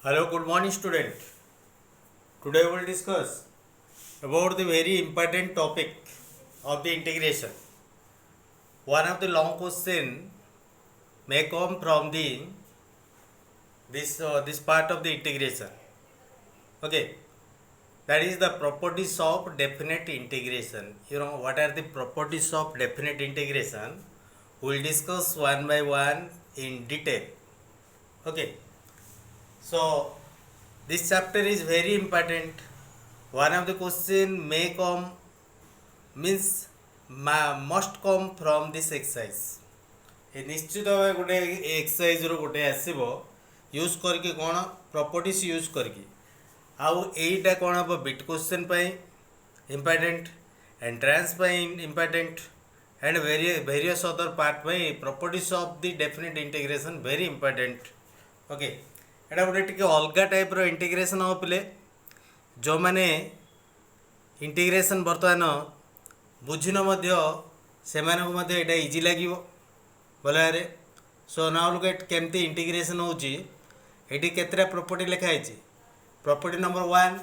Hello, good morning, student. Today we will discuss about the very important topic of the integration. One of the long question may come from the this part of the integration. Okay, that is the properties of definite integration. You know what are the properties of definite integration? We will discuss one by one in detail. Okay, so this chapter is very important. One of the question may come means must come from this exercise. ଏ ନିଶ୍ଚିତ ଭାବେ ଗୋଟେ ଏକ୍ସରସାଇଜ୍ରୁ ଗୋଟେ ଆସିବ use କରିକି କ'ଣ ପ୍ରପର୍ଟିସ୍ use କରିକି ଆଉ ଏଇଟା କ'ଣ ହେବ ବିଟ୍ କ୍ୱେଶ୍ଚନ୍ ପାଇଁ ଇମ୍ପର୍ଟାଣ୍ଟ ଏଣ୍ଟ୍ରାନ୍ସ ପାଇଁ important and various other part ପାଇଁ properties of the definite integration very important okay ଏଇଟା ଗୋଟେ ଟିକେ ଅଲଗା ଟାଇପ୍ର ଇଣ୍ଟିଗ୍ରେସନ୍ ହେବ ପିଲେ ଯେଉଁମାନେ ଇଣ୍ଟିଗ୍ରେସନ୍ ବର୍ତ୍ତମାନ ବୁଝିନ ମଧ୍ୟ ସେମାନଙ୍କୁ ମଧ୍ୟ ଏଇଟା ଇଜି ଲାଗିବ ଭଲରେ। ସୋ ନାଉ ଲୁକ୍ ଏଟ୍ କେମିତି ଇଣ୍ଟିଗ୍ରେସନ୍ ହେଉଛି। ଏଇଠି କେତେଟା ପ୍ରପର୍ଟି ଲେଖା ହେଇଛି। Property number one,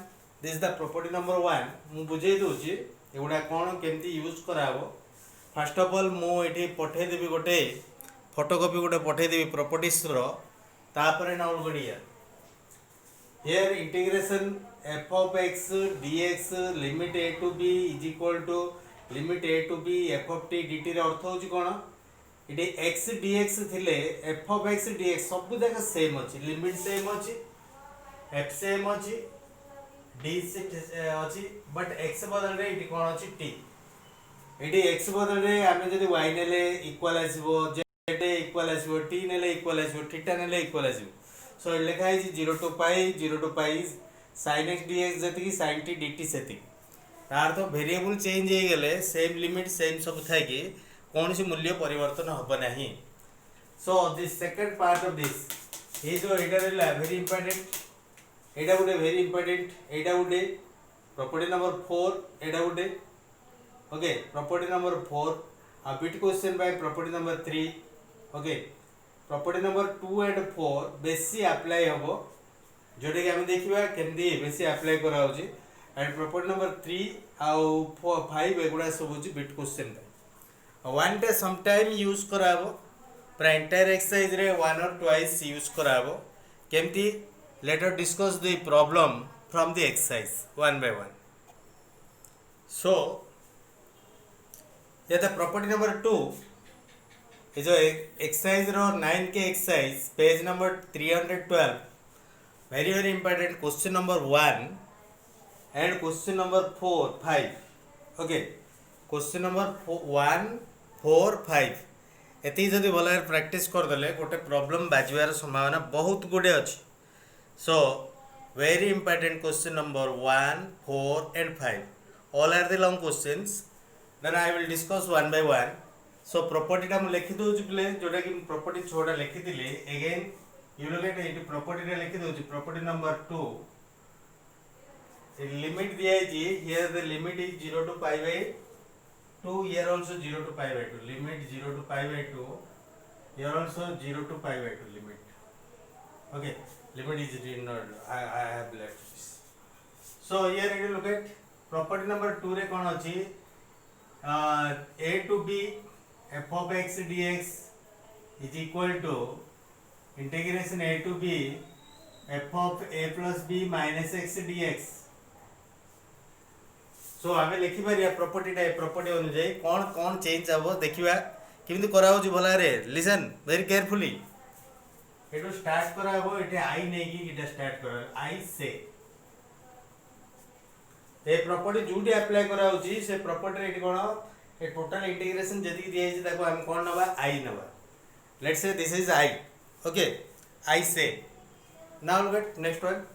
this is the property number one. ମୁଁ ବୁଝେଇ ଦେଉଛି ଏଗୁଡ଼ା କ'ଣ କେମିତି ୟୁଜ୍ କରାହେବ। ଫାର୍ଷ୍ଟ ଅଫ୍ ଅଲ୍ ମୁଁ ଏଇଠି ପଠାଇଦେବି ଗୋଟେ ଫଟୋକପି ଗୋଟେ ପଠାଇଦେବି ପ୍ରପର୍ଟିସ୍ର। ତାପରେ now look at here. Here integration f of x dx limit a to b is equal to limit a to b f of t dt ର ଅର୍ଥ ହେଉଛି କ'ଣ? ଏଠି x dx ଥିଲେ f of x dx ସବୁ ଯାକ same ଅଛି, limit same ଅଛି, f ସେମ୍ ଅଛି, d ଅଛି, ବଟ୍ x ବଦଳରେ ଏଠି କ'ଣ ଅଛି t। ଏଠି x ବଦଳରେ ଆମେ ଯଦି y ନେଲେ ଇକ୍ୱାଲ୍ ଆସିବ, z ଇକ୍ୱାଲ୍ ଆସିବ, t ନେଲେ ଇକ୍ୱାଲ୍ ଆସିବ, θ ନେଲେ ଇକ୍ୱାଲ୍ ଆସିବ। सो so, लिखा है 0 to pi sin x dx ji sin t dt से तार तो वेरिएबल चेंज हो गले सेम लिमिट सेम सब थाई कि कौन सी मूल्य परिवर्तन हम ना। So this second part of this ये जो एटा रहला वेरी इंपोर्टेंट, एटा गुटे वेरी इंपोर्टेंट, एटा गुटे प्रॉपर्टी नंबर 4, एटा गुटे ओके प्रॉपर्टी नंबर 4 आ bit question by property number 3 okay. Property number 2 and 4 बेसी अप्लाई हम जोटा कि आम देखा केमती बेसी अप्लाई करा एंड प्रॉपर्टी नंबर 3 आउ 5 एगुड़ा सब हूँ बिट क्वेश्चन वन टे समटाइम यूज करा पूरा एंटायर एक्सरसाइज रे वन और ट्वाइस यूज करा केमती। Let us discuss the problem from the exercise one by one. So ये प्रॉपर्टी नंबर 2 ये जो एक्सरसाइज रो 9 के exercise page number 312 very very important question number 1 and question number 4 5 okay. Question number 1 4 5 एति जदि भल practice करदे गोटे प्रॉब्लम बाजवार संभावना बहुत गुड़े अच्छी। So very important question number 1 4 and 5 all are the long questions then I will discuss one by one. So property टा लिखि दउछि प्ले जोटा कि प्रॉपर्टी 6टा लिखि दिले again you look at it property टा लिखि दउछि प्रॉपर्टी नंबर 2 लिमिट दिया जी here the limit is 0 to pi by 2 here also 0 to pi by 2 limit 0 to pi by 2 here also 0 to pi by 2 limit okay limit is not I have left this. So here you look at property number 2 रे कोन अछि a to b f of x dx is equal to integration a to b f of a plus b minus x dx. सो आम लिखिपर property अनुजाई कौन कौन change हम देखा केमी कराऊँ भलरे listen very carefully ये start करा ये आई नहीं स्टार्ट कर आई से ये प्रॉपर्टी जोटी अप्लाई कराऊँ से प्रॉपर्टी कौन ए टोटल इंटीग्रेशन जदी दिया आम कौन नवा आई नवा let's say this is I okay I say now look at next one.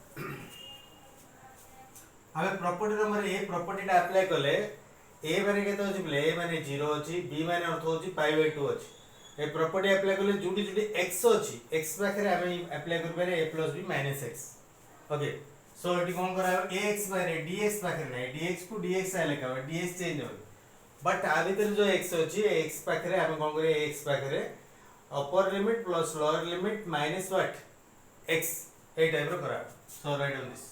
हमें प्रॉपर्टी नंबर ए प्रॉपर्टी टा अप्लाई कले ए माने केते अछि बोले ए माने 0 अछि बी माने अर्थ होछि पाई बाय 2 अछि ए प्रॉपर्टी अप्लाई कले जोटी जोटी x अछि x पाखरे हमें अप्लाई कर पारे a + b - x ओके। सो एटी कोन करा ax माने dx पाखरे नै dx को dx आ लिखा dx चेंज हो बट आ भीतर जो x अछि x पाखरे हमें कोन करे x पाखरे upper limit plus lower limit minus what x ए टाइप रो करा so write on this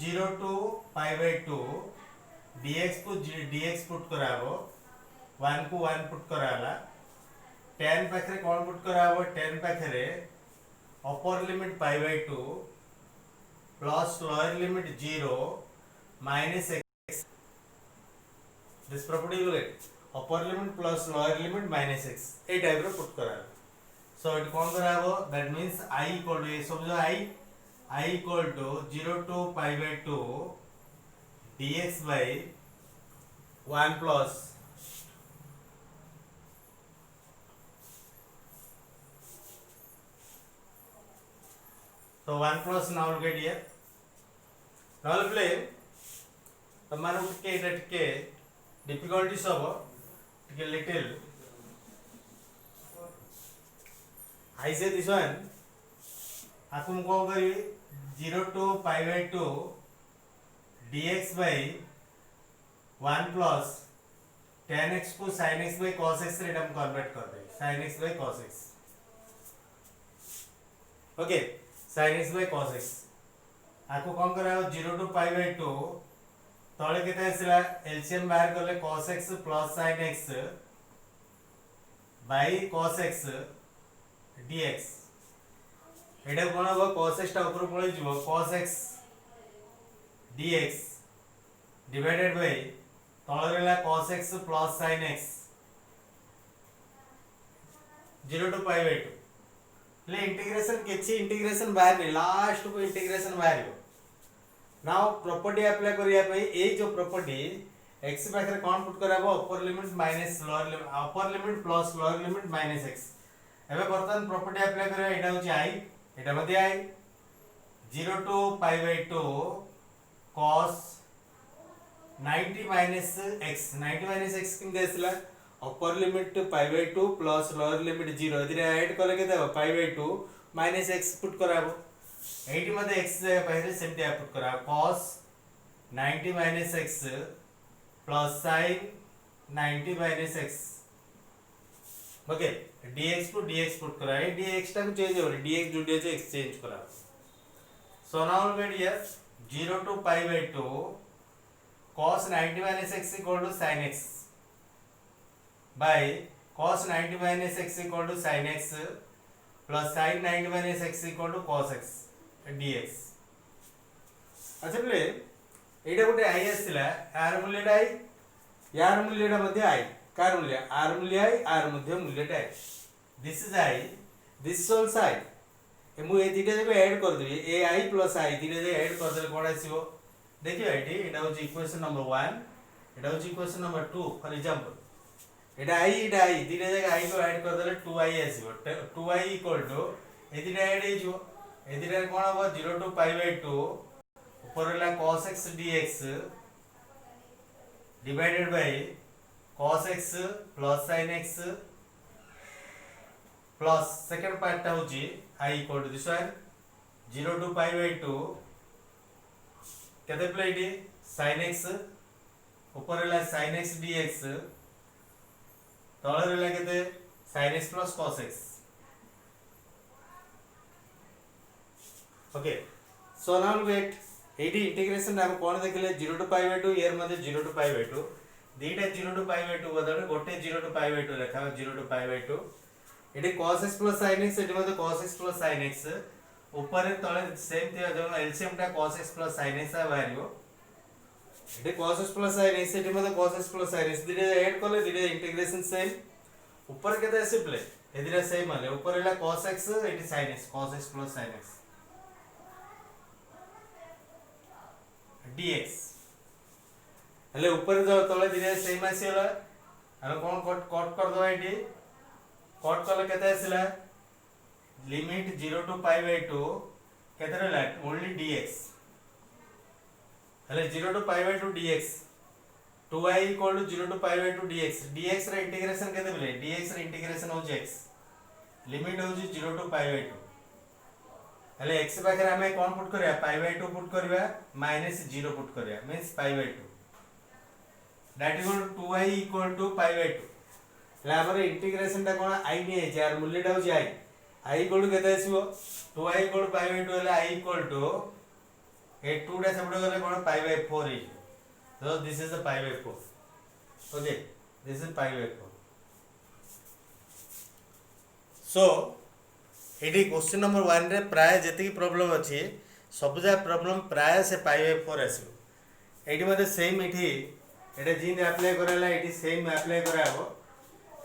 0 to pi by 2 dx को dx पुट कराबो 1 को 1 पुट कराला 10 पाखरे कौन पुट कराबो 10 पाखरे upper limit pi by 2 plus lower limit 0 minus x this property will get upper limit plus lower limit minus x ए type रो पुट कराला सो इट कौन कराबो that means I equal to ये सब जो I equal to 0 to pi by 2 dx by 1 plus so 1 plus now will get here now will play तमारो के difficulties of टिके little I say this one आपको मुझे कौन करी 0 to pi by 2 dx by 1 plus tan x को sin x by cos x से हम convert कर दे sin x by cos x okay sin x by cos x आपको कौन करा 0 to pi by 2 तले केते आसला एलसीएम बाहर करले cos x plus sin x by cos x dx एटा कोन हो cos x टा ऊपर पळे जीवो cos x dx divided by तले रहला cos x plus sin x 0 to pi by 2 ले इंटीग्रेशन केछि इंटीग्रेशन बाहर नहीं लास्ट को इंटीग्रेशन बाहर नाउ प्रॉपर्टी अप्लाई करिया पे ए जो प्रॉपर्टी x पाखरे कोन पुट कराबो अपर limit minus lower limit upper limit plus lower limit minus x एबे बर्तन प्रॉपर्टी अप्लाई करिया एटा होची i एटा मध्ये i 0 to pi by 2 cos 90 minus x 90 minus x किन देसला अपर limit pi by 2 plus lower limit 0 इधर ऐड करले के देबो पाई बाय 2 माइनस x पुट कराबो 80 मध्ये x जगह पहिले सेमती पुट करा cos 90 minus x plus sin 90 minus x okay dx to dx put करा ए dx टा को चेंज हो dx जो dx एक्सचेंज करा so now get here 0 to pi by 2 cos 90 minus x equal to sin x by cos 90 minus x equal to sin x plus sin 90 minus x equal to cos x dx अच्छा बोले एटा गोटे i आसीला यार मूल्यटा i यार मूल्यटा मध्ये i कार मूल्य r मूल्य i r मध्ये मूल्यटा i this is i this is also i ए मु ए तीटा जको ऐड कर देबी ए i plus i तीटा जे ऐड कर देले कोन आसीबो देखियो एटी एटा होची इक्वेशन नंबर 1 एटा होची इक्वेशन नंबर 2 फॉर एग्जांपल एटा i तीटा जगह i को ऐड कर देले 2i आसीबो 2i इक्वल टू ए तीटा ऐड हे जो ए तीटा कोन हो 0 टू पाई बाय 2 ऊपर ला cos x dx divided by cos x plus sin x plus second part टा होची i equal to this one 0 to pi by 2 केते प्लेटी sin x ऊपर ला sin x dx तळे रहला केते sin x plus cos x okay so now wait एडी integration हम कोन देखले 0 टू पाई बाय 2 ईयर मध्ये 0 टू पाई बाय 2 दीटा 0 टू पाई बाय 2 बदले गोटे 0 टू पाई बाय 2 लेखा 0 टू पाई बाय 2 एडी cos x plus sin x एडी मध्ये cos x plus sin x ऊपर तळे सेम थिया जो एलसीएम टा cos x plus sin x आ बारियो एडी cos x plus sin x एडी मध्ये cos x plus sin x theta add करले दीटा इंटीग्रेशन सेम ऊपर केते सिंपल ए दीटा सेम आले ऊपर एला cos x एडी sin x cos x plus sin x dx हेले ऊपर जो तले दीटा सेम आसीला हम कोन कट कर दो एडी कट करले केते आसीला लिमिट 0 टू पाई बाय 2 केते रहला ओनली dx हेले 0 to pi by 2 dx 2i equal to 0 to pi by 2 dx dx रे इंटीग्रेशन केते बोले dx रे इंटीग्रेशन हो x लिमिट हो 0 टू पाई बाय 2 हेले x पाखरे हमें कोन पुट करिया पाई बाय 2 पुट करबा माइनस 0 पुट करिया means pi by 2 that equal to 2i equal to pi by 2 ले हमर इंटीग्रेशन टा कोन i ने यार मूल्यटा हो i I equal to केते आसीबो 2i equal to pi by 2 हेले I equal to ए 2 टा सेपटे गले कोन pi by 4 हे so this is the pi by 4 okay this is pi by 4 so eighty question number 1 रे प्राय जति प्रॉब्लम अछि सब जा प्रॉब्लम प्राय से pi by 4 आसीबो एटी मते सेम एटी एटा जिन अप्लाई कराला एटी सेम अप्लाई कराबो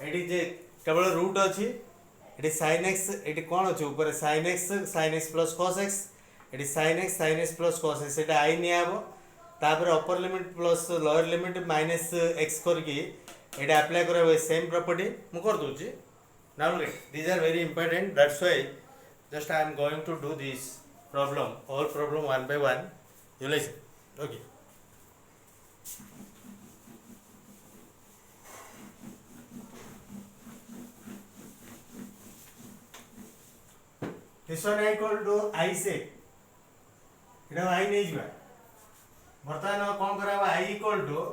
एटी जे केवल रूट अछि एटी sin x एटी कोन अछि ऊपर sin x plus cos x eighty sin x plus cos x Etah i नियाबो तापर अपर limit plus lower limit minus x करके एटा apply कराबो same property मु कर दोची now look these are very important that's why just I am going to do this problem all problem one by one you listen okay this one I equal to I से इटा I नहीं जुआ बर्तमान कौन करा I equal to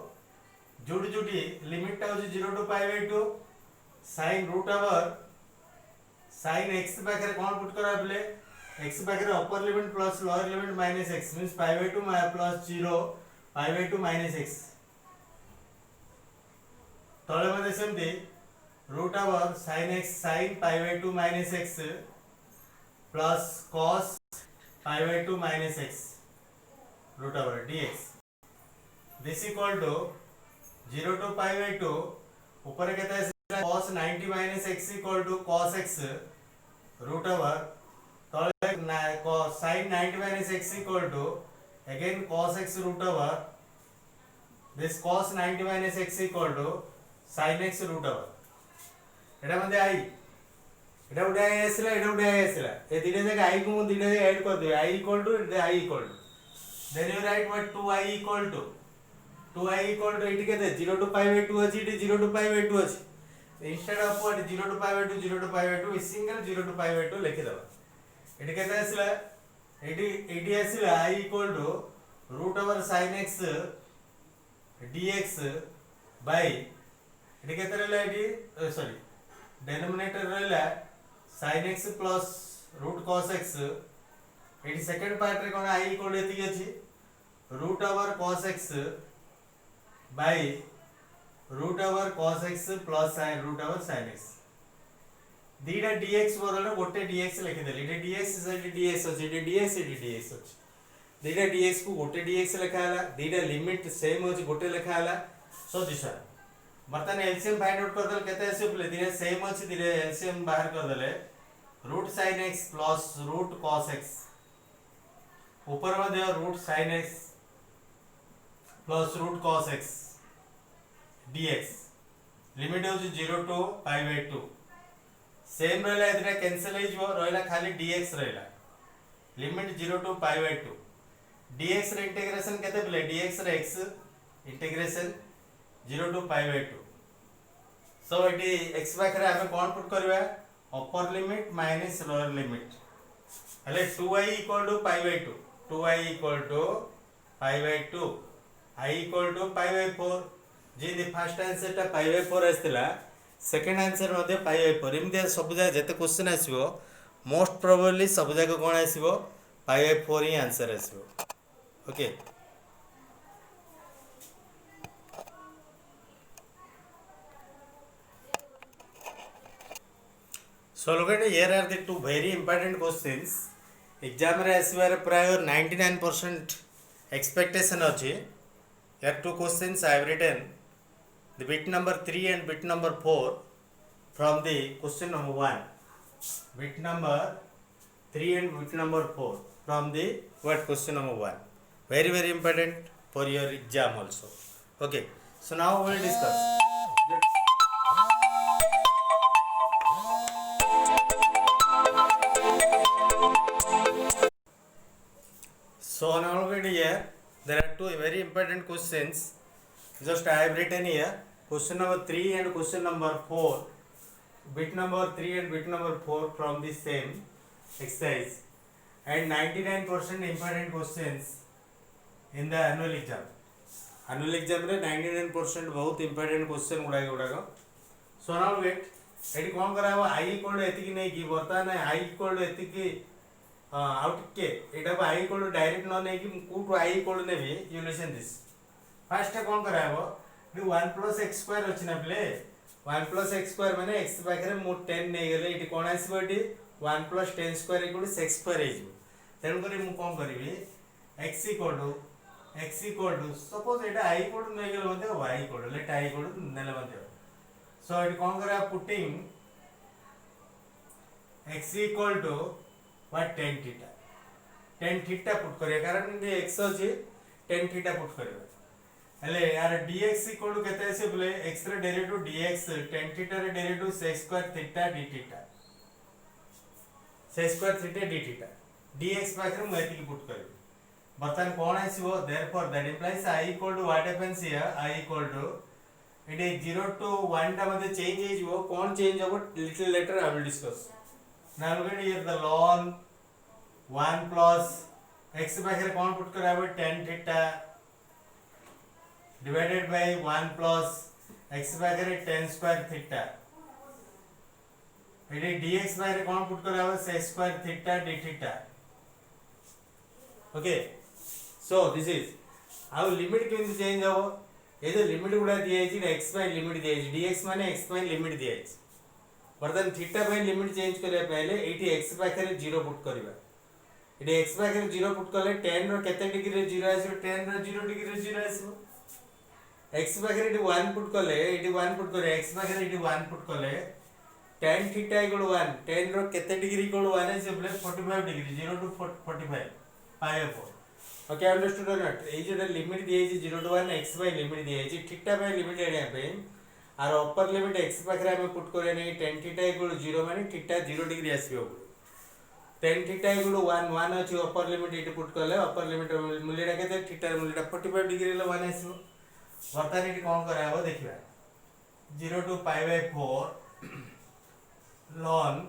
जोड़ी जोड़ी limit टा होची 0 to pi by 2 sin root over sin x पाखरे कौन पुट करा बोले x पाखरे upper limit plus lower limit minus x means pi by 2 plus 0 pi by 2 minus x तळे मध्ये सेमती root over sin x sin pi by 2 minus x plus cos pi by 2 minus x root over dx this equal to 0 to pi by 2 ऊपर कहता है cos 90 minus x equal to cos x root over cos sin 90 minus x equal to again cos x root over this cos 90 minus x equal to sin x root over एटा मध्ये आई एटा उडा आसला एटा उडा आसला ए दिने जगह आई को मु दिने जगह ऐड कर दे I equal to I equal to then you write what 2i equal to 2i equal to it केते 0 टू pi by 2 अछि इट 0 टू pi by 2 अछि instead of what 0 to pi by 2 0 to pi by 2 single 0 to pi by 2 लिखि दबा it केते आसला एटी आसला i equal to root over sin x dx by it केते रहला एटी सॉरी डिनोमिनेटर रहला sin x plus root cos x एटी सेकंड पार्ट रे कोन i इक्वल एति अछि root over cos x by root over cos x plus sin root over sin x दीटा dx बदल गोटे dx लिखि देली एटी dx इज dx अछि eighty dx eighty dx अछि दीटा dx को गोटे dx लिखा हला दीटा लिमिट सेम अछि गोटे लिखा हला सो दिशा बर्तन एलसीएम फाइंड आउट कर दल केते आसे बोले दिने सेम अछि दिने एलसीएम बाहर कर देले root sin x plus root cos x ऊपर मध्ये root sin x plus root cos x dx limit हो 0 टू pi by 2 सेम रहला एतरा कैंसिल हो जिवो रहला खाली dx रहला limit 0 to pi by 2 dx रे इंटीग्रेशन केते बोले dx रे x integration 0 to pi by 2 so एटी x पाखरे हमें कोन पुट करबा upper limit minus lower limit हले 2i equal to pi by 2 2i equal to pi by 2 I equal to pi by 4 जे दी फर्स्ट आंसर टा pi by 4 आस्थिला सेकंड आंसर मध्ये pi by 4 इमते सब जा जते क्वेश्चन आसीबो मोस्ट प्रोबेबली सब जाक कोन आसीबो pi by 4 ही आंसर आसीबो okay So look at here are the two very important questions. Exam रे आसीबार प्राय 99% expectation अछि. Here two questions I have written the bit number 3 and bit number 4 from the question number 1. Bit number 3 and bit number 4 from the what question number 1. Very important for your exam also. Okay. So now we will discuss. So now look at here, there are two very important questions. Just I have written here question number 3 and question number 4. Bit number 3 and bit number 4 from the same exercise. And 99% important questions in the annual exam. Annual exam रे 99% बहुत important question गुड़ा. So now wait. Eighty कौन करा आई equal to एतिकी नहीं की बर्तमान आई equal to एतिकी आउ टिके एटा को आई इक्वल टू डायरेक्ट न नहीं कि कोटू आई इक्वल टू नेबी यू लिसन दिस फर्स्ट कौन करा 1 प्लस एक्स स्क्वायर अछि ना प्ले 1 प्लस एक्स स्क्वायर माने x पाखरे मो 10 नै गेले एटी कोन आसीबो एटी 1 plus 10 square equal to 6 square हे जिवो तेन करी मु कोन करबी x इक्वल टू सपोज एटा i इक्वल टू नै गेले मते y equal to let i equal to नेले मते सो एटी कोन करा putting x equal to what tan theta put करिया कारण ये x अछि tan थीटा पुट करिया हेले यार dx इक्वल टू केते आसे बोले x रे डेरिवेटिव dx tan थीटा रे derivative sec square theta d theta sec square theta d theta dx पाखरे म एति पुट करबी बर्तन कोन आसीबो therefore that implies i equal to what happens here i equal to it is 0 to 1 टा मध्ये चेंज हे जिवो कोन चेंज होबो little later I will discuss now look at here the ln 1 प्लस x पाखरे कोन पुट कराबो tan theta divided by 1 plus x पाखरे tan स्क्वायर थीटा एडी dx पाखरे कोन पुट कराबो sec square theta d theta okay so this is आउ लिमिट केन चेंज हो ये जो लिमिट गुडा दिया है x बाय लिमिट दिया है dx माने x बाय लिमिट दिया है बर्तन थीटा बाय लिमिट चेंज करे पहले एटी x पाखरे 0 पुट करबा एटी x पाखरे 0 पुट करले tan रो केते डिग्री रे 0 आसीबो tan रो 0 डिग्री रे 0 आसीबो x पाखरे एटी 1 पुट करले एटी 1 पुट करे x पाखरे एटी 1 पुट करले tan थीटा इक्वल 1 tan रो केते डिग्री इक्वल 1 आसीबो 45 degree 0 to 45 pi 4 okay understood or not ए जो लिमिट दिए छै 0 टू 1 x बाय लिमिट दिए छै थीटा बाय लिमिट एरिया पे आर अपर लिमिट x पाखरे हम पुट करे नै tan थीटा इक्वल 0 माने थीटा 0 डिग्री आसीबो tan थीटा इक्वल 1 1 अछि अपर लिमिट एट पुट करले अपर लिमिट मूल्यटा केते थीटा मूल्यटा 45 डिग्री ले 1 आसीबो वर्तमान एटी कोन कराबो देखिबा 0 to pi by 4 ln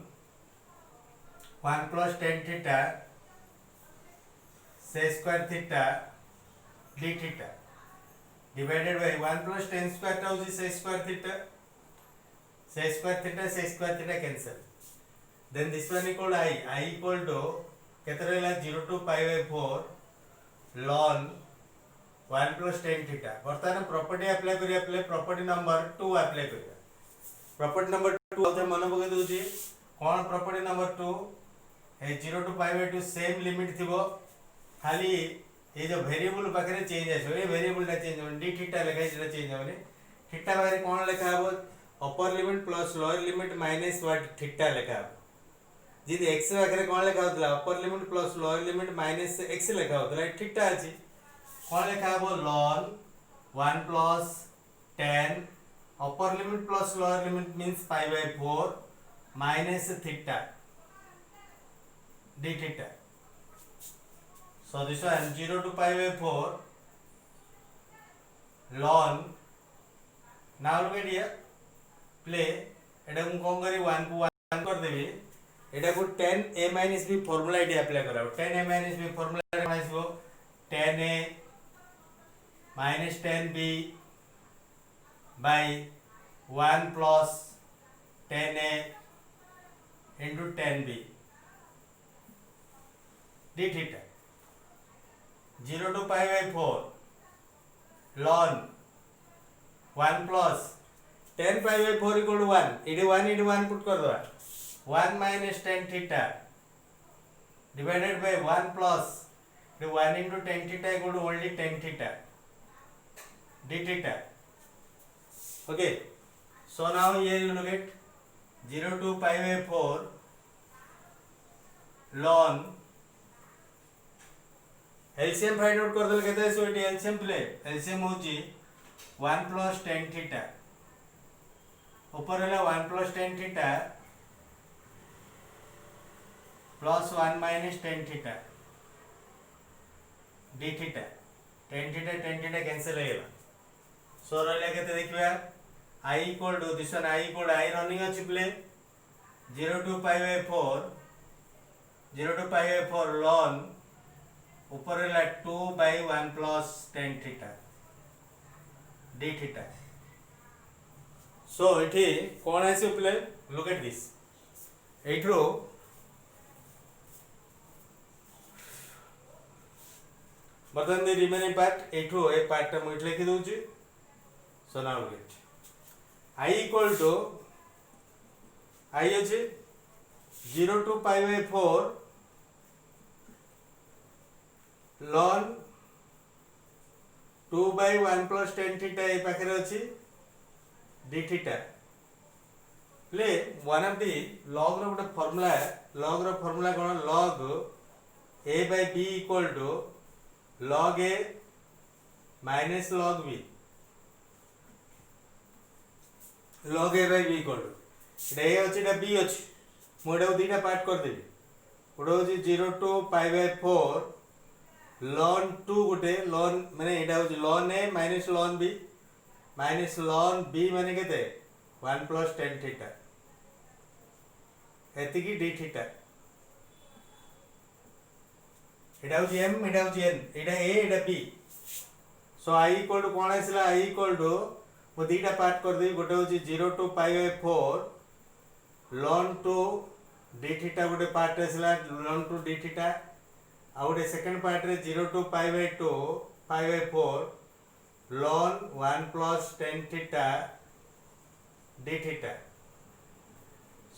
1 plus tan theta sec square theta d theta divided by 1 plus tan square टा होची sec square theta cancel then this one equal I equal to केते रहला 0 to pi by 4 ln 1 plus tan theta वर्तमान property apply करिया property number 2 apply करिया property number 2 आउथे मन पके दोची कोन प्रॉपर्टी नंबर 2 ए 0 to pi by 2 same limit थिबो खाली ये जो वेरिएबल पाखरे चेंज आछो ए वेरिएबल टा चेंज होनी d थीटा लिखा है चेंज होनी थीटा पाखरे कोन लिखा हबो upper limit plus lower limit minus what theta लिखा हबो जिदि x पाखरे कोन लिखा होतला अपर limit plus lower limit minus x लिखा होतला थीटा अछि कोन लिखा हबो ln 1 plus tan upper limit plus lower limit means pi by 4 minus theta d theta so this one 0 to pi by 4 ln now look at here play एटा मु कोन करी 1 को 1 कर देबी एटा को tan a minus b formula eighty apply कराओ tan a minus b formula रे आसीबो tan a minus tan b by 1 plus tan a into tan b d theta 0 to pi by 4 ln 1 plus tan pi by 4 equal to 1 ED 1 put कर दवा 1 minus tan theta divided by 1 plus the 1 into tan theta equal to only tan theta d theta okay so now here you look at 0 to pi by 4 ln LCM find out कर दल केते सो eighty LCM play LCM होची 1 plus tan theta ऊपर हैला 1 plus tan theta plus 1 minus tan theta d theta tan theta cancel हो गेला सो रहला केते देखिबा I equal to this one I equal to I running अछि play 0 to pi by 4 ln ऊपर है 2 by 1 plus tan theta d theta so इठी कोन आसी play look at this ଏଇଠୁ ବର୍ତ୍ତମାନ ଦି ରିମେନିଂ ପାର୍ଟ ଏଇଠୁ ଏ ପାର୍ଟଟା ମୁଁ ଏଠି ଲେଖି ଦଉଛି so now look at I equal to I ଅଛି 0 to pi by 4 ln 2 by 1 plus tan theta ए पाखे अच्छी d theta play one of the log रो गोटे फॉर्मूला कौन log a by b equal to log a minus log b log a by b equal to Etah a अच्छी एटा b अच्छी मुझे दुईटा part कर देबी गोटे हूँ 0 to pi by 4 ln 2 गोटे ln माने एटा हूँ ln a minus ln b minus ln b माने केते 1 plus tan theta एतिकी d theta एटा हूँ m एटा हूँ n Etah a Etah b so I equal to कौन आसला I equal to मु दुईटा पार्ट कर देबी गोटे हूँ 0 to pi by 4 ln 2 d theta गोटे पार्ट आसला ln 2 d theta आ गोटे सेकंड पार्ट रे 0 to pi by 4 ln 1 plus tan theta d theta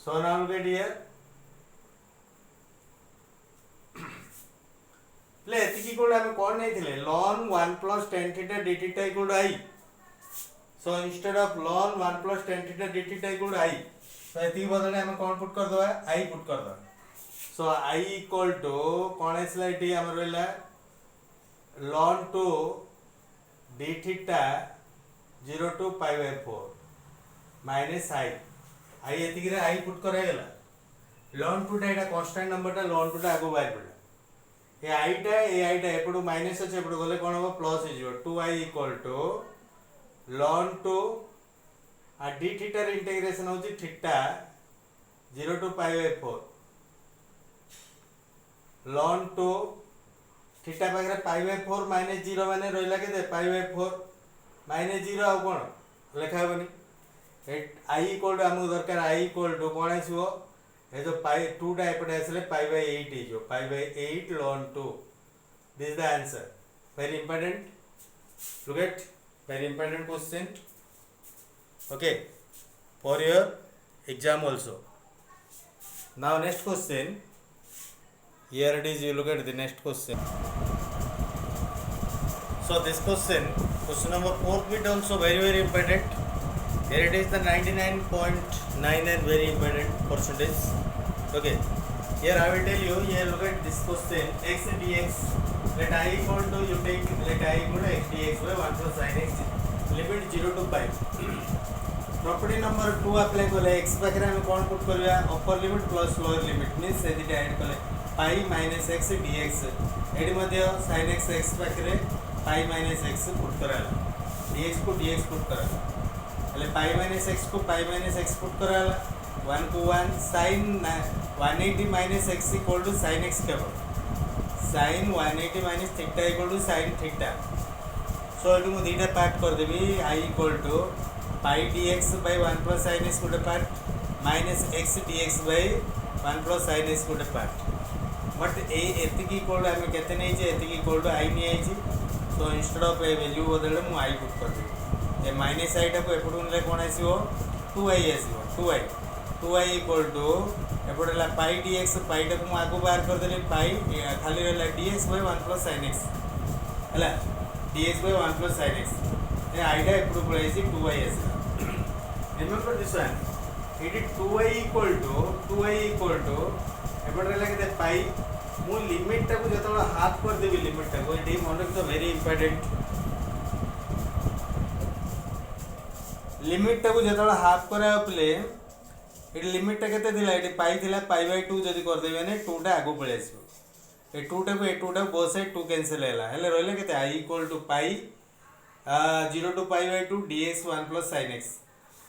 so now look at here ले एतिकी कोड हम कोन नै थिले ln 1 plus tan theta d theta equal to I so instead of ln 1 plus tan theta d theta equal to I so एतिकी बदले हम कोन put कर दवा I put कर दवा so I equal to कौन आसला एटी हमर रहला ln 2 d theta 0 to pi by 4 minus I एतिकी रे I पुट करे गेला ln 2 टा एटा कांस्टेंट नंबर टा ln 2 टा आगो बाहर पड़ला ए I टा एपडू माइनस अछि एपडू गले कोन हो प्लस हो जिवो 2I equal to ln 2 आ d theta रे इंटीग्रेशन होची theta 0 to pi by 4 ln 2 theta पाखरे पाई बाय 4 माइनस 0 माने रहिला केते पाई बाय 4 माइनस 0 आ कोन लेखा होबनी I इक्वल टू हमको दरकार I इक्वल टू कोन आसीबो ए जो पाई 2 टा एपटे आसले पाई बाय 8 हे जो pi by 8 ln 2 this is the answer very important look at very important question okay for your exam also now next question here it is you look at the next question so this question number 4 bit also very important here it is the 99.9 and very important percentage okay here I will tell you here look at this question x dx let I equal to you take let I equal to x dx by 1 plus sin x limit 0 to pi property number 2 apply कले x पाखरे हम कोन put करबा upper limit plus lower limit means से दिटा add कले pi minus x dx एडी मध्ये sin x x पाखरे पाई माइनस x पुट कराला dx को dx पुट कराला એટલે पाई माइनस x को पाई माइनस x पुट कराला 1 को 1 sin 180 minus x equal to sin x केवल sin 180 minus theta equal to sin theta so एटू मु दीटा पार्ट कर देबी I equal to pi dx by 1 plus sin x गोटे part minus x dx by 1 plus sin x गोटे part but एतिकी equal आम केते नहीं एतिकी इक्वल टू आई नहीं I so instead of a value बदले मु आई पुट कर देबी ए माइनस आईटा को एपटू ने कोन आसीबो 2i आसीबो 2i इक्वल टू एपटला पाई dx पाई टा को मु आगो बाहर कर देली पाई खाली रहला dx by 1 plus sin x हला dx by 1 plus sin x ए आईटा एपटू पळाइसी 2i आसीला remember this one it is 2i equal to एपट रहला के पाई मु लिमिट टा को जतला हाफ कर देबी लिमिट टा को एटी मन रख तो वेरी इंपोर्टेंट लिमिट टा को जतला हाफ करा पले एटी लिमिट टा केते दिला एटी पाई थिला पाई बाय 2 जदी कर देबे ने 2 टा आगो पळे आसीबो ए 2 टा बोथ साइड 2 कैंसिल हैला हेले रहले केते I equal to pi 0 to pi by 2 dx 1 plus sin x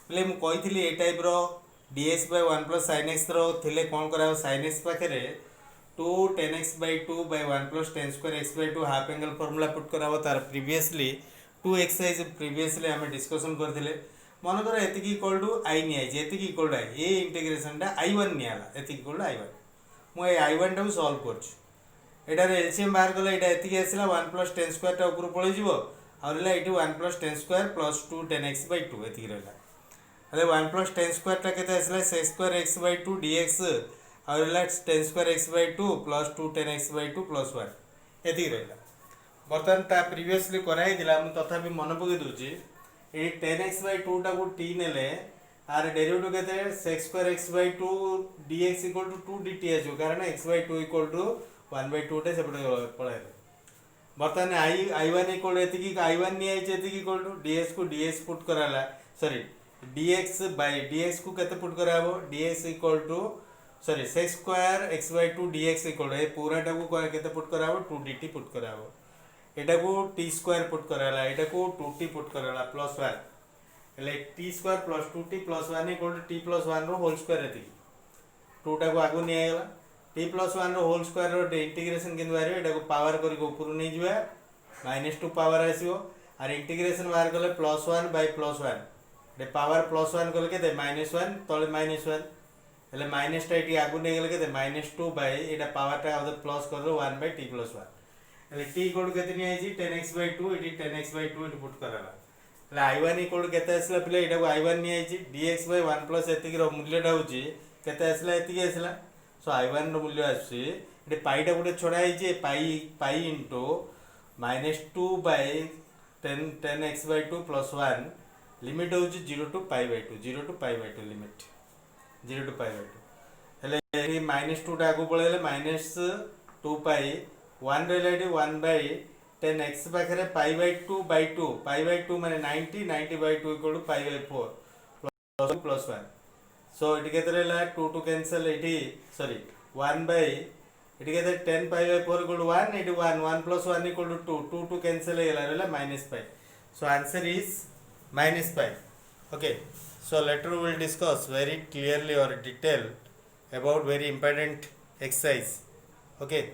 पले मु कहिथिली ए टाइप रो dx by 1 plus sin x रो थिले कोन करा sin x पाखरे 2 tan x by 2 by 1 plus tan square x by 2 half angle formula put कराबो तार प्रीवियसली 2 एक्सरसाइज प्रीवियसली हमें डिस्कशन करथिले मनकर एतिक इक्वल टू आई नियाई एतिक इक्वल टू आई ए इंटीग्रेशन टा i1 नियाला एतिक इक्वल टू i1 मु i1 टा सॉल्व करछु एटार एलसीएम बाहर कले एटा एतिक आसिला 1 प्लस 10 स्क्वायर टा ऊपर पळै जिवो आ रहला eighty 1 plus 10 square plus 2 10x/2 एतिक रहला अरे 1 प्लस 10 स्क्वायर टा केते आसिला sec स्क्वायर x/2 dx आ रहला 10 square x/2 plus 2 10x/2 plus 1 एतिक रहला बर्तमान ता प्रीवियसली कराई दिला मु तथापि मन पके दोची ए 10x/2 टा को t नेले आर डेरिवेटिव केते sec square x/2 dx equal to 2 dt आजो कारण x/2 इक्वल टू 1/2 टे सेपटे पळाय बर्तमान i1 इक्वल एतिकी i1 नि आइचे एतिकी इक्वल टू ds को ds पुट कराला सॉरी dx बाय dx को केते पुट कराबो dx equal to sorry sec square x/2 dx equal ए पूरा टा को केते पुट कराबो 2 dt पुट कराबो एटा को t स्क्वायर पुट कराला एटा को 2t पुट कराला प्लस 1 એટલે t square plus 2t plus 1 equal to t plus 1 रो होल स्क्वायर एति 2 टा को आगु नि आइला t प्लस 1 रो होल स्क्वायर रो इंटीग्रेशन किन बारे एटा को पावर करी को ऊपर नै जिवा -2 पावर आसीबो आर इंटीग्रेशन बाहर करले प्लस 1 बाय प्लस 1 दे पावर प्लस 1 करले केते -1 तळे -1 એટલે माइनस टा एटी आगु नै गेले केते -2 बाय एटा पावर टा प्लस करलो 1 बाय t प्लस 1 એટલે t इक्वल केते नि आइची 10x/2 eighty 10x/2 eighty put कराला એટલે i1 इक्वल केते आसला पिले एटा को i1 नि आइची dx/1 प्लस एतिक रो मूल्य टा होची केते आसला एतिक आसला सो i1 रो मूल्य आसी एटी पाई टा गुटे छोडा आइची pi into -2 by 10x/2 plus 1 limit होची 0 टू पाई/2 लिमिट 0 टू पाई/2 એટલે એ -2 टा आगु पळेले -2 पाई 1 relative 1 by 10 x पाखरे pi/2 माने 90/2 equal to pi/4 plus 1 so it केते रहला 2 टू कैंसिल एटी सॉरी 1 बाय इट केते 10 pi/4 इक्वल टू 1 एटी 1 plus 1 equal to 2 two cancel हेला रहला -pi so answer is -pi okay so later we will discuss very clearly or detail about very important exercise okay